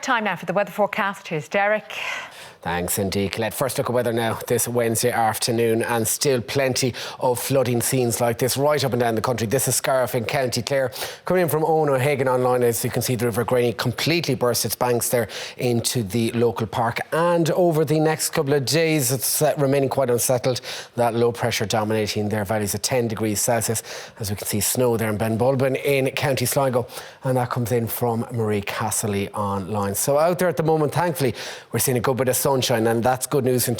Time now for the weather forecast. Here's Derek. Thanks indeed, Colette. First look at weather now this Wednesday afternoon, and still plenty of flooding scenes like this right up and down the country. This is Scariff in County Clare. Coming in from Owen O'Hagan online, as you can see, the River Graney completely burst its banks there into the local park. And over the next couple of days, it's remaining quite unsettled. That low pressure dominating their valleys at 10 degrees Celsius. As we can see, snow there in Benbulben in County Sligo. And that comes in from Marie Casserly online. So out there at the moment, thankfully, we're seeing a good bit of sunshine, and that's good news in